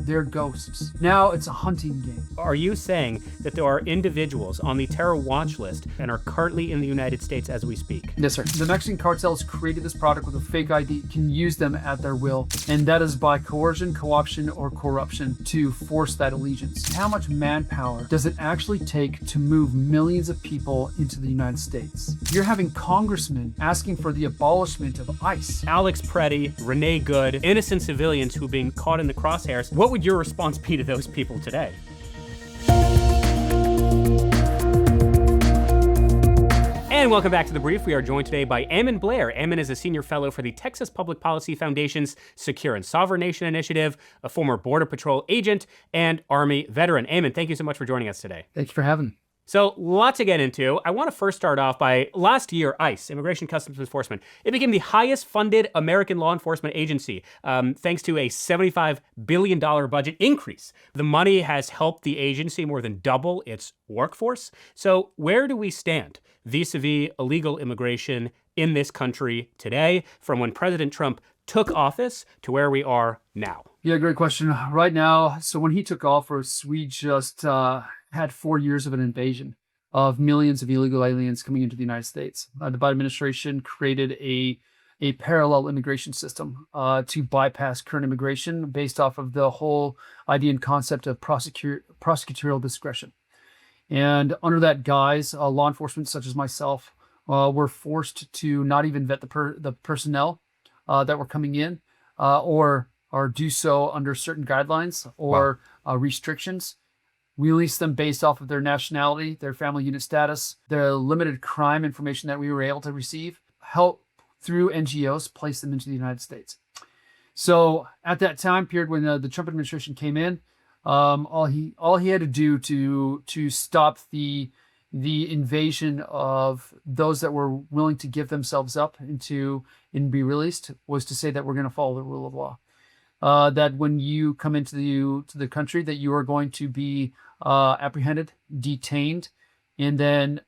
they're ghosts. Now it's a hunting game. Are you saying that there are individuals on the terror watch list and are currently in the United States as we speak? Yes, sir. The Mexican cartels created this product with a fake ID, can use them at their will, and that is by coercion, co-option, or corruption to force that allegiance. How much manpower does it actually take to move millions of people into the United States? You're having congressmen asking for the abolishment of ICE. Alex Preddy, Renee Good, innocent civilians who are being caught in the crosshairs. What would your response be to those people today? And welcome back to The Brief. We are joined today by Ammon Blair. Ammon is a senior fellow for the Texas Public Policy Foundation's Secure and Sovereign Nation Initiative, a former Border Patrol agent, and Army veteran. Ammon, thank you so much for joining us today. Thank you for having me. So, lots to get into. I want to first start off by last year, ICE, Immigration Customs Enforcement, it became the highest funded American law enforcement agency, thanks to a $75 billion budget increase. The money has helped the agency more than double its workforce. So, where do we stand vis-a-vis illegal immigration in this country today, from when President Trump took office to where we are now? Yeah, great question. Right now, so when he took office, we just had 4 years of an invasion of millions of illegal aliens coming into the United States. The Biden administration created a parallel immigration system to bypass current immigration based off of the whole idea and concept of prosecutorial discretion. And under that guise, law enforcement such as myself were forced to not even vet the personnel that were coming in or do so under certain guidelines or restrictions. We released them based off of their nationality, their family unit status, the limited crime information that we were able to receive, help through NGOs place them into the United States. So at that time period when the Trump administration came in, all he had to do to stop the invasion of those that were willing to give themselves up and be released was to say that we're going to follow the rule of law. That when you come into the country, that you are going to be apprehended, detained, and then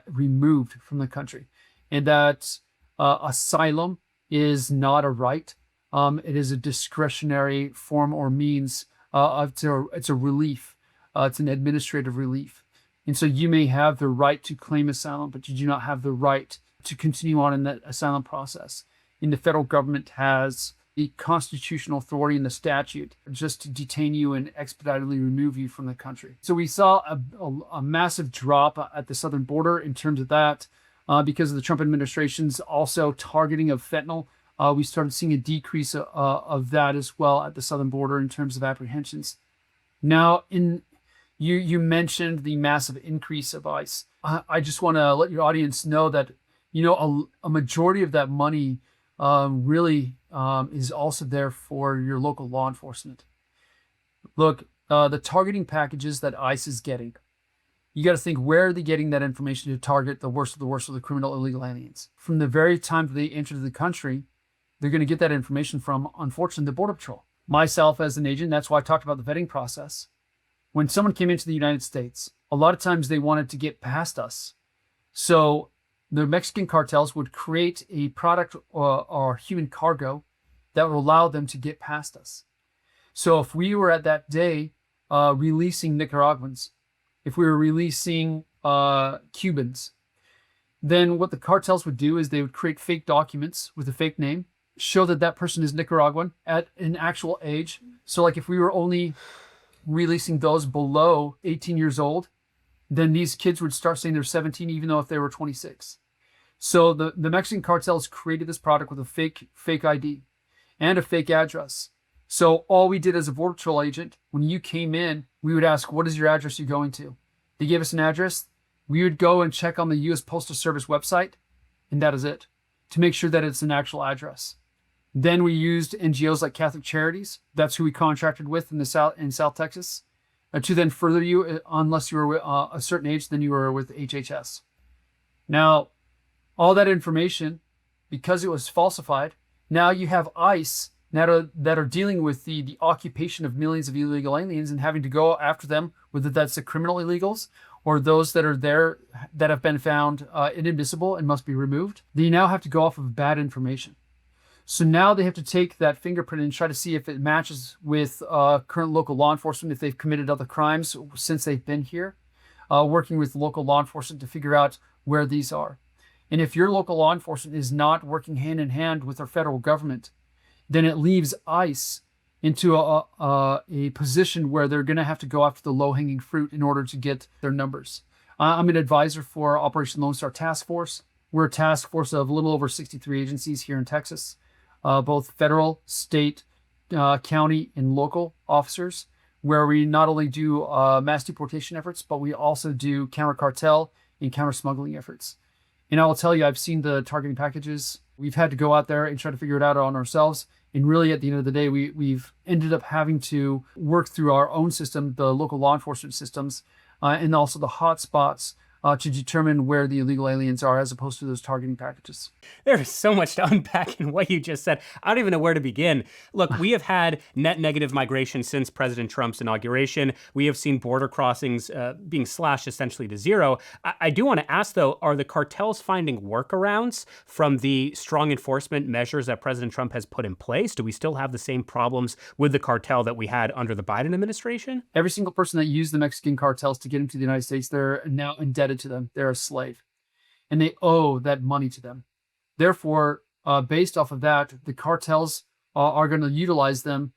removed from the country, and that asylum is not a right. It is a discretionary form or means. It's a relief. It's an administrative relief, and so you may have the right to claim asylum, but you do not have the right to continue on in that asylum process. And the federal government has the constitutional authority in the statute just to detain you and expeditedly remove you from the country. So we saw a massive drop at the southern border in terms of that because of the Trump administration's also targeting of fentanyl. We started seeing a decrease of that as well at the southern border in terms of apprehensions. Now, you mentioned the massive increase of ICE. I just want to let your audience know that a majority of that money really is also there for your local law enforcement. Look, the targeting packages that ICE is getting, you got to think, where are they getting that information to target the worst of the criminal illegal aliens? From the very time that they enter the country, they're going to get that information from, unfortunately, the Border Patrol. Myself as an agent, that's why I talked about the vetting process. When someone came into the United States, a lot of times they wanted to get past us. So the Mexican cartels would create a product or human cargo that would allow them to get past us. So if we were at that day releasing Nicaraguans, if we were releasing Cubans, then what the cartels would do is they would create fake documents with a fake name, show that that person is Nicaraguan at an actual age. So like if we were only releasing those below 18 years old, then these kids would start saying they're 17, even though if they were 26. So the Mexican cartels created this product with a fake ID and a fake address. So all we did as a Border Patrol agent, when you came in, we would ask, what is your address you're going to? They gave us an address. We would go and check on the U.S. Postal Service website, and that is it, to make sure that it's an actual address. Then we used NGOs like Catholic Charities. That's who we contracted with in South Texas, to then further you, unless you were a certain age, then you were with HHS. Now, all that information, because it was falsified, now you have ICE that are dealing with the occupation of millions of illegal aliens and having to go after them, whether that's the criminal illegals or those that are there that have been found inadmissible and must be removed. They now have to go off of bad information. So now they have to take that fingerprint and try to see if it matches with current local law enforcement, if they've committed other crimes since they've been here, working with local law enforcement to figure out where these are. And if your local law enforcement is not working hand in hand with our federal government, then it leaves ICE into a position where they're going to have to go after the low-hanging fruit in order to get their numbers. I'm an advisor for Operation Lone Star Task Force. We're a task force of a little over 63 agencies here in Texas, both federal, state, county, and local officers, where we not only do mass deportation efforts, but we also do counter-cartel and counter-smuggling efforts. And I will tell you, I've seen the targeting packages. We've had to go out there and try to figure it out on ourselves. And really, at the end of the day, we've ended up having to work through our own system, the local law enforcement systems, and also the hot spots to determine where the illegal aliens are, as opposed to those targeting packages. There's so much to unpack in what you just said. I don't even know where to begin. Look, we have had net negative migration since President Trump's inauguration. We have seen border crossings being slashed essentially to zero. I do want to ask, though, are the cartels finding workarounds from the strong enforcement measures that President Trump has put in place? Do we still have the same problems with the cartel that we had under the Biden administration? Every single person that used the Mexican cartels to get into the United States, they're now indebted to them. They're a slave, and they owe that money to them. Therefore, based off of that, the cartels are going to utilize them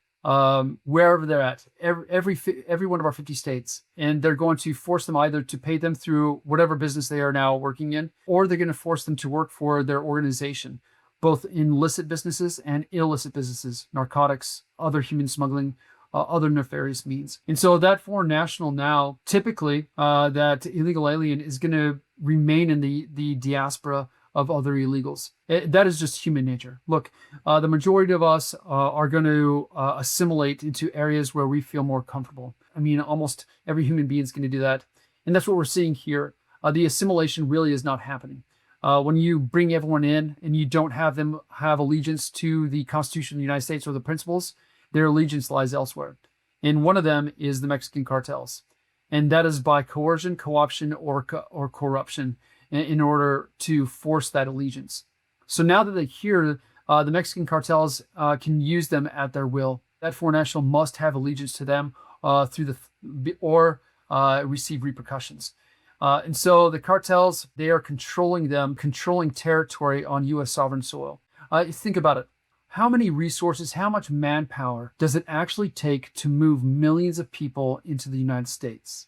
wherever they're at, every one of our 50 states, and they're going to force them either to pay them through whatever business they are now working in, or they're going to force them to work for their organization, both in illicit businesses and illicit businesses, narcotics, other human smuggling, other nefarious means. And so that foreign national now, typically that illegal alien is going to remain in the diaspora of other illegals. That is just human nature. Look, the majority of us are going to assimilate into areas where we feel more comfortable. I mean, almost every human being is going to do that. And that's what we're seeing here. The assimilation really is not happening. When you bring everyone in and you don't have them have allegiance to the Constitution of the United States or the principles, their allegiance lies elsewhere. And one of them is the Mexican cartels. And that is by coercion, co-option, or corruption in order to force that allegiance. So now that they're here, the Mexican cartels can use them at their will. That foreign national must have allegiance to them or receive repercussions. And so the cartels, they are controlling territory on U.S. sovereign soil. Think about it. How many resources, how much manpower does it actually take to move millions of people into the United States?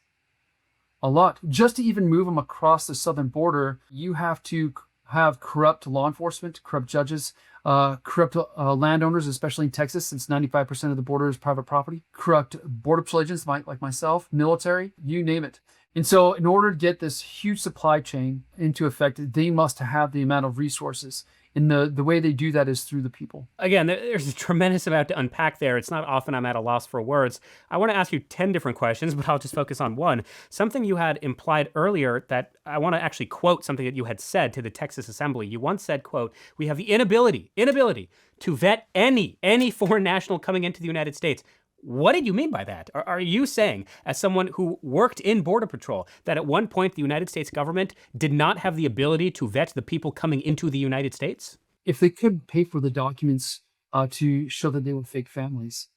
A lot. Just to even move them across the southern border, you have to have corrupt law enforcement, corrupt judges, corrupt landowners, especially in Texas, since 95% of the border is private property, corrupt border patrol agents like myself, military, you name it. And so in order to get this huge supply chain into effect, they must have the amount of resources. And the way they do that is through the people. Again, there's a tremendous amount to unpack there. It's not often I'm at a loss for words. I want to ask you 10 different questions, but I'll just focus on one. Something you had implied earlier that I want to actually quote something that you had said to the Texas Assembly. You once said, quote, "We have the inability to vet any foreign national coming into the United States." What did you mean by that? Are you saying, as someone who worked in Border Patrol, that at one point the United States government did not have the ability to vet the people coming into the United States? If they couldn't pay for the documents to show that they were fake families,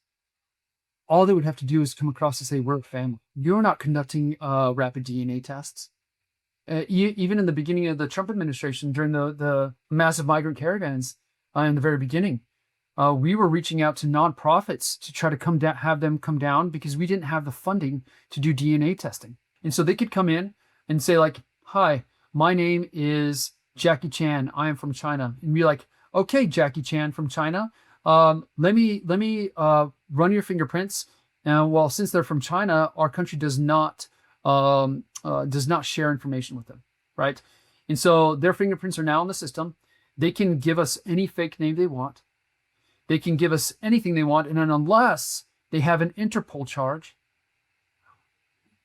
all they would have to do is come across and say, "We're a family." You're not conducting rapid DNA tests. Even in the beginning of the Trump administration, during the massive migrant caravans in the very beginning, we were reaching out to nonprofits to try to have them come down because we didn't have the funding to do DNA testing. And so they could come in and say like, "Hi, my name is Jackie Chan. I am from China." And be like, "Okay, Jackie Chan from China. Let me run your fingerprints. Well, since they're from China, our country does not share information with them, right? And so their fingerprints are now in the system. They can give us any fake name they want. They can give us anything they want, and then unless they have an Interpol charge,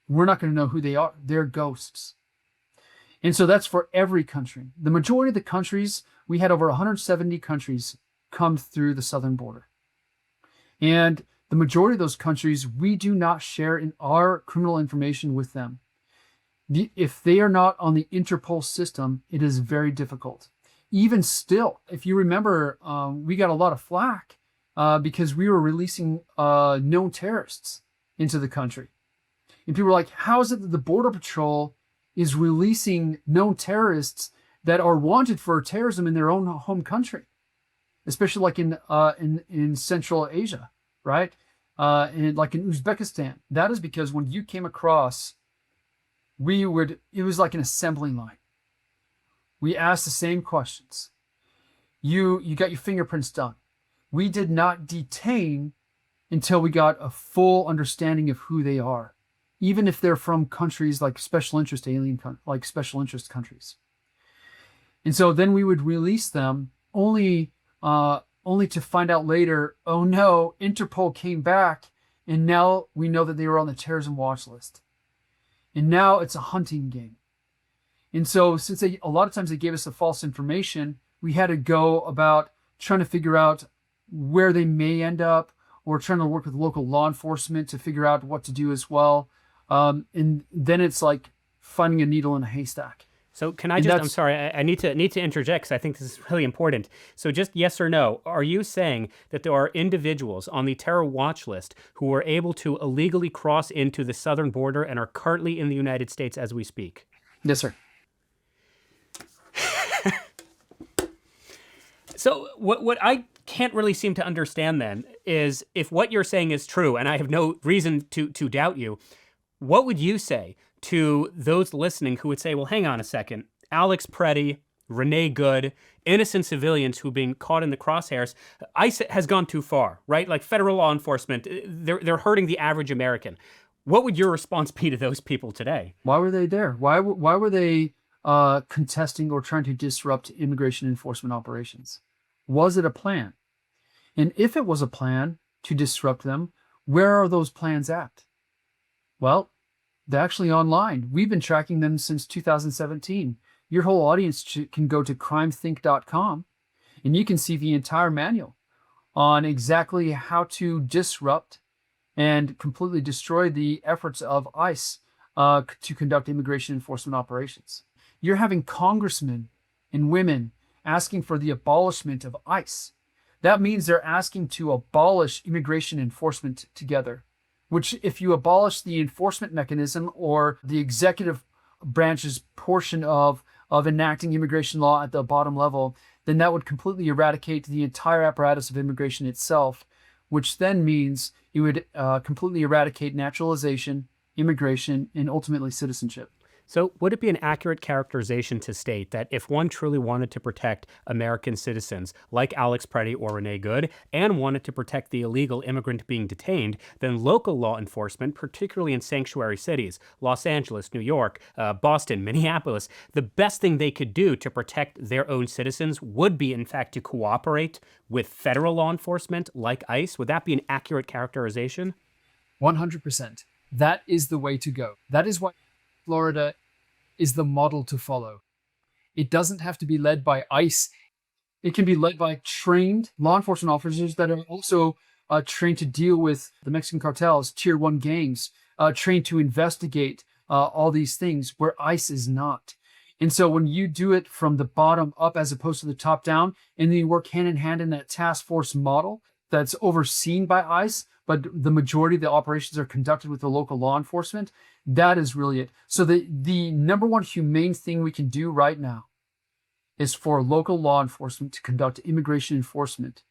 we're not going to know who they are. They're ghosts." And so that's for every country. The majority of the countries, we had over 170 countries come through the southern border. And the majority of those countries, we do not share in our criminal information with them. If they are not on the Interpol system, it is very difficult. even still, if you remember, we got a lot of flack because we were releasing known terrorists into the country. And people were like, how is it that the Border Patrol is releasing known terrorists that are wanted for terrorism in their own home country, especially like in Central Asia, right? And like in Uzbekistan. That is because when you came across, it was like an assembly line. We asked the same questions. You got your fingerprints done. We did not detain until we got a full understanding of who they are, even if they're from countries like special interest countries. And so then we would release them only to find out later, oh no, Interpol came back and now we know that they were on the terrorism watch list. And now it's a hunting game. And so since a lot of times they gave us the false information, we had to go about trying to figure out where they may end up, or trying to work with local law enforcement to figure out what to do as well. And then it's like finding a needle in a haystack. So can I I'm sorry, I need to interject because I think this is really important. So just yes or no, are you saying that there are individuals on the terror watch list who were able to illegally cross into the southern border and are currently in the United States as we speak? Yes, sir. So what I can't really seem to understand then is if what you're saying is true, and I have no reason to doubt you, what would you say to those listening who would say, well, hang on a second, Alex Preddy, Renee Good, innocent civilians who've been caught in the crosshairs, ICE has gone too far, right? Like federal law enforcement, they're hurting the average American. What would your response be to those people today? Why were they there? Why were they contesting or trying to disrupt immigration enforcement operations? Was it a plan? And if it was a plan to disrupt them, where are those plans at? Well, they're actually online. We've been tracking them since 2017. Your whole audience can go to crimethink.com and you can see the entire manual on exactly how to disrupt and completely destroy the efforts of ICE to conduct immigration enforcement operations. You're having congressmen and women asking for the abolishment of ICE. That means they're asking to abolish immigration enforcement together, which if you abolish the enforcement mechanism or the executive branch's portion of enacting immigration law at the bottom level, then that would completely eradicate the entire apparatus of immigration itself, which then means it would completely eradicate naturalization, immigration, and ultimately citizenship. So would it be an accurate characterization to state that if one truly wanted to protect American citizens like Alex Preddy or Renee Good and wanted to protect the illegal immigrant being detained, then local law enforcement, particularly in sanctuary cities, Los Angeles, New York, Boston, Minneapolis, the best thing they could do to protect their own citizens would be, in fact, to cooperate with federal law enforcement like ICE? Would that be an accurate characterization? 100%. That is the way to go. That is why Florida is the model to follow. It doesn't have to be led by ICE. It can be led by trained law enforcement officers that are also trained to deal with the Mexican cartels, tier 1 gangs, trained to investigate all these things where ICE is not. And so when you do it from the bottom up as opposed to the top down, and then you work hand in hand in that task force model that's overseen by ICE, but the majority of the operations are conducted with the local law enforcement, that is really it. So the number one humane thing we can do right now is for local law enforcement to conduct immigration enforcement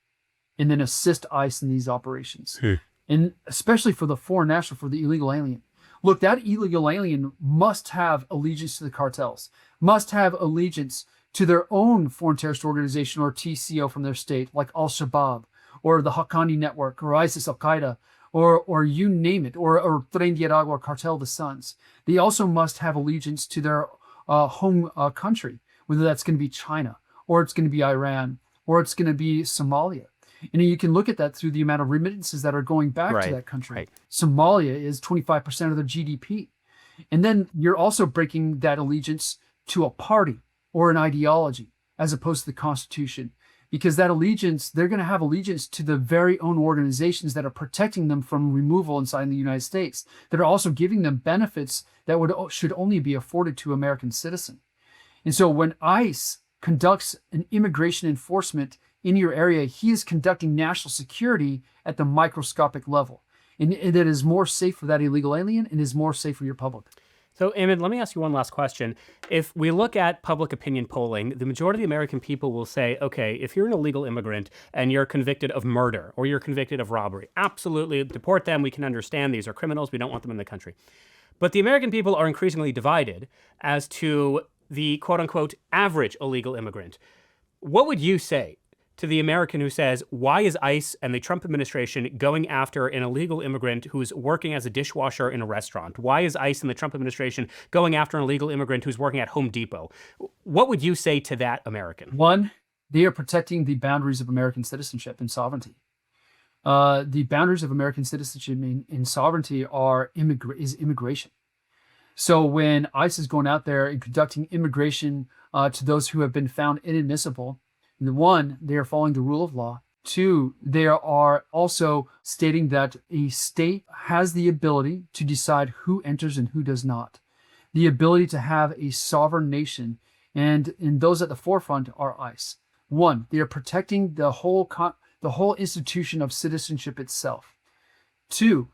and then assist ICE in these operations. And especially for the foreign national, for the illegal alien. Look, that illegal alien must have allegiance to the cartels, must have allegiance to their own foreign terrorist organization or TCO from their state, like Al-Shabaab, or the Haqqani Network, or ISIS, Al-Qaeda, or you name it, or Tren de Aragua, or Cartel de Suns. They also must have allegiance to their home country, whether that's going to be China, or it's going to be Iran, or it's going to be Somalia. And you can look at that through the amount of remittances that are going back to that country. Right. Somalia is 25% of their GDP. And then you're also breaking that allegiance to a party or an ideology as opposed to the Constitution. Because that allegiance, they're going to have allegiance to the very own organizations that are protecting them from removal inside the United States, that are also giving them benefits that should only be afforded to American citizens. And so when ICE conducts an immigration enforcement in your area, he is conducting national security at the microscopic level. And it is more safe for that illegal alien and is more safe for your public. So, Ammon, let me ask you one last question. If we look at public opinion polling, the majority of the American people will say, okay, if you're an illegal immigrant and you're convicted of murder or you're convicted of robbery, absolutely deport them. We can understand these are criminals. We don't want them in the country. But the American people are increasingly divided as to the quote unquote average illegal immigrant. What would you say to the American who says, why is ICE and the Trump administration going after an illegal immigrant who's working as a dishwasher in a restaurant? Why is ICE and the Trump administration going after an illegal immigrant who's working at Home Depot? What would you say to that American? One, they are protecting the boundaries of American citizenship and sovereignty. The boundaries of American citizenship and sovereignty is immigration. So when ICE is going out there and conducting immigration to those who have been found inadmissible, one, they are following the rule of law. Two, they are also stating that a state has the ability to decide who enters and who does not. The ability to have a sovereign nation, and those at the forefront are ICE. One, they are protecting the whole institution of citizenship itself. Two,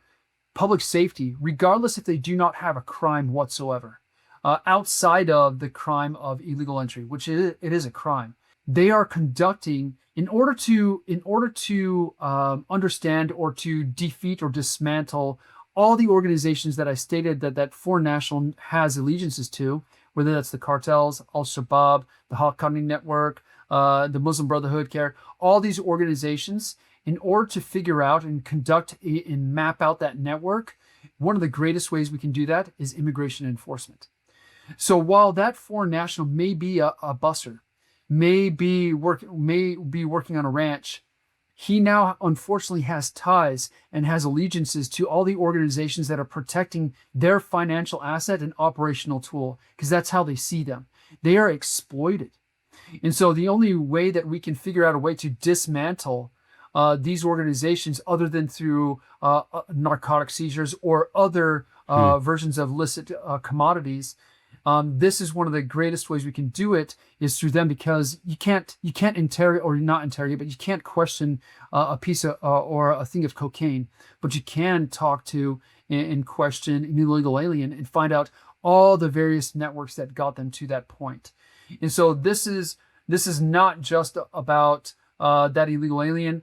public safety, regardless if they do not have a crime whatsoever, outside of the crime of illegal entry, which it is a crime. They are conducting in order to understand or to defeat or dismantle all the organizations that I stated that foreign national has allegiances to, whether that's the cartels, Al-Shabaab, the Haqqani Network, the Muslim Brotherhood, all these organizations. In order to figure out and conduct and map out that network, one of the greatest ways we can do that is immigration enforcement. So while that foreign national may be a busser, may be working on a ranch, he now unfortunately has ties and has allegiances to all the organizations that are protecting their financial asset and operational tool, because that's how they see them. They are exploited. And so the only way that we can figure out a way to dismantle these organizations, other than through narcotic seizures or other versions of illicit commodities, this is one of the greatest ways we can do it, is through them, because you can't interrogate, or not interrogate, but you can't question a piece of or a thing of cocaine, but you can talk to and question an illegal alien and find out all the various networks that got them to that point. And so this is not just about that illegal alien.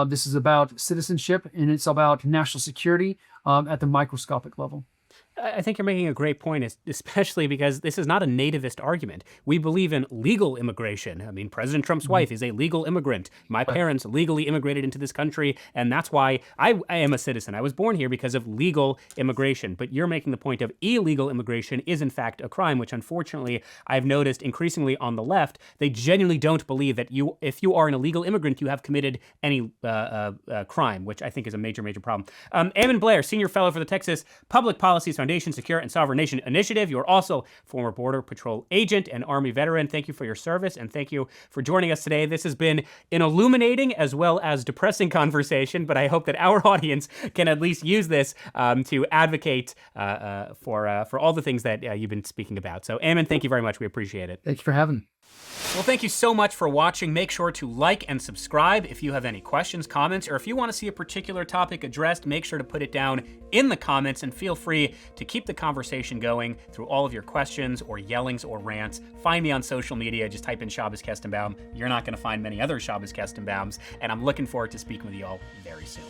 This is about citizenship, and it's about national security at the microscopic level. I think you're making a great point, especially because this is not a nativist argument. We believe in legal immigration. I mean, President Trump's wife is a legal immigrant. My parents legally immigrated into this country, and that's why I am a citizen. I was born here because of legal immigration. But you're making the point of illegal immigration is, in fact, a crime, which unfortunately I've noticed increasingly on the left. They genuinely don't believe that if you are an illegal immigrant, you have committed any crime, which I think is a major, major problem. Ammon Blair, Senior Fellow for the Texas Public Policies Foundation Secure and Sovereign Nation Initiative. You are also former Border Patrol agent and Army veteran. Thank you for your service, and thank you for joining us today. This has been an illuminating as well as depressing conversation, but I hope that our audience can at least use this to advocate for all the things that you've been speaking about. So, Ammon, thank you very much. We appreciate it. Thank you for having me. Well, thank you so much for watching. Make sure to like and subscribe. If you have any questions, comments, or if you want to see a particular topic addressed, make sure to put it down in the comments, and feel free to keep the conversation going through all of your questions or yellings or rants. Find me on social media. Just type in Shabbos Kestenbaum. You're not going to find many other Shabbos Kestenbaums, and I'm looking forward to speaking with you all very soon.